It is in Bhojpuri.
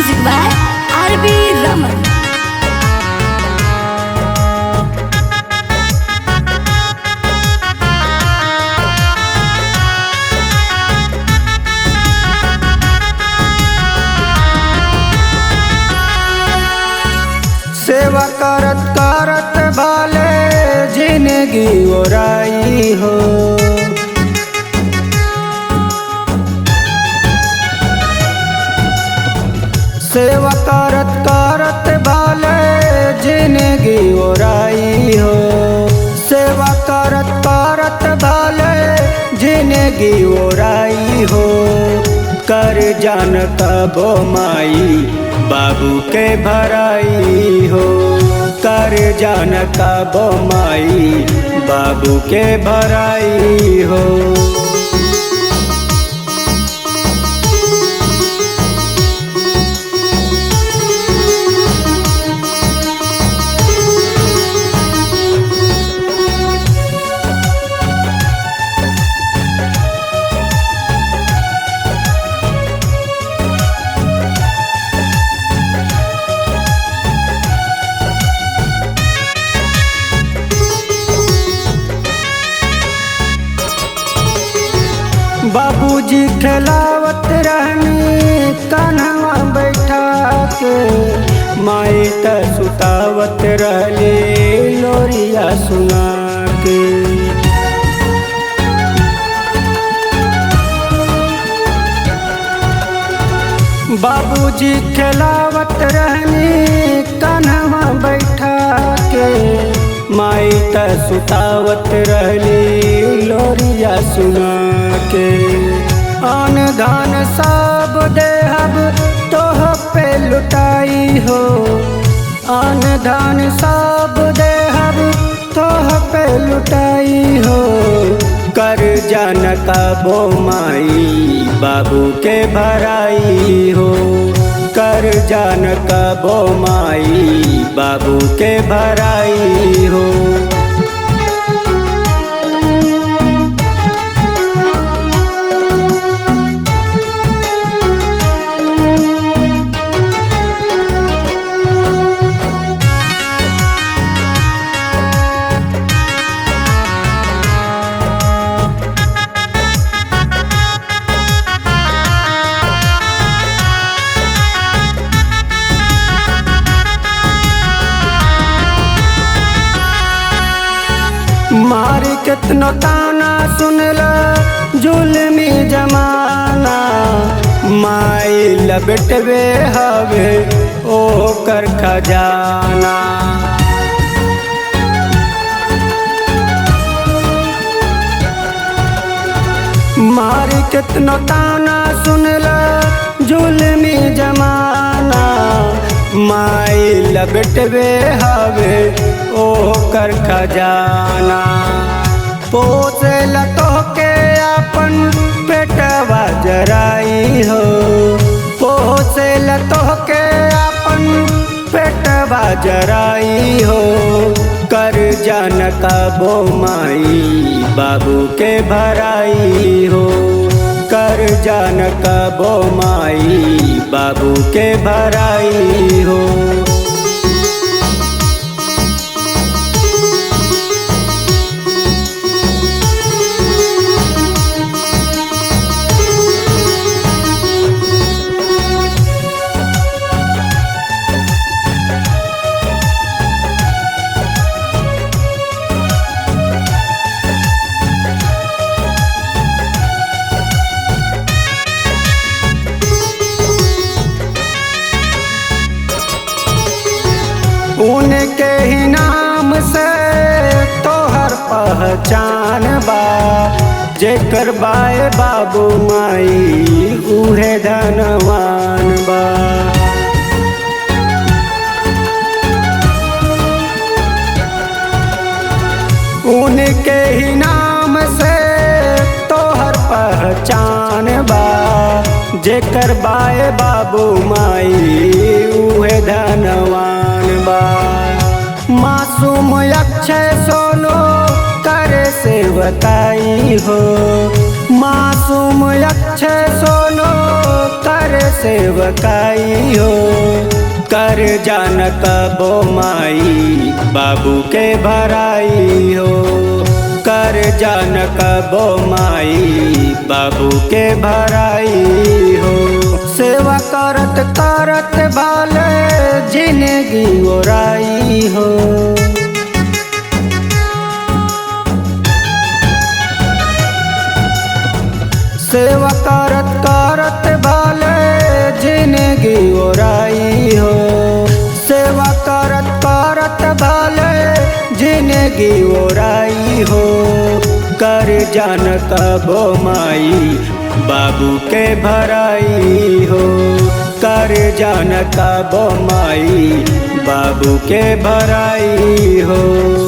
Music by RB. रमन। सेवा करत करत भाले जिंदगी ओराई हो। सेवा करत करत भाले जिंदगी ओराई हो। सेवा करत करत भाले जिंदगी ओराई हो। कर जान कबो माई बाबू के भराई हो। कर जान कबो माई बाबू के भराई हो। बाबूजी खिलावत रहनी कान्हवा बैठा के। माई त सुतावत रहली लोरिया सुना के। बाबूजी खिलावत रहनी कान्हवा बैठा के। माई त सुतावत रहली लोरिया सुना के। आन धान सब देहब तोह पे लुटाई हो। आन धान सब देहब तोह पे लुटाई हो। कर जान कबो माई बाबू के भराई हो। कर जान कबो माई बाबू के भराई हो। मारी कितनो ताना सुनला जुल्मी जमाना। माई लबटवे हवे ओ कर खजाना। मारी कितनो ताना सुनला जुल्मी जमाना। माई लबटवे हवे ओ कर खजाना। पोसे लतो के अपन पेटवा जराई हो। पोसे लतो के अपन पेटवा जराई हो। कर जान कबो माई बाबू के भराई हो। कर जान कबो माई बाबू के भराई हो। उनके ही नाम से तोहर पहचान बा। जेकर बाए बाबू माई उहे धनवान बा। उनके ही नाम से तोहर पहचान बा। जेकर बाए बाबू माई उहे धनवान बा। मासूम अक्षय सोनो करे से बताई हो। मासूम मासूम अक्षय सोनो कर सेवकाई हो, कर जान कबो माई बाबू के भराई हो, कर जान कबो माई बाबू के भराई हो। सेवा करत करत भाले जिंदगी ओराई हो। सेवा करत करत भाले जिंदगी ओराई हो, सेवा करत करत भाले जिंदगी ओराई हो। कर जान कबो माई बाबू के भराई हो, कर जान कबो माई बाबू के भराई हो।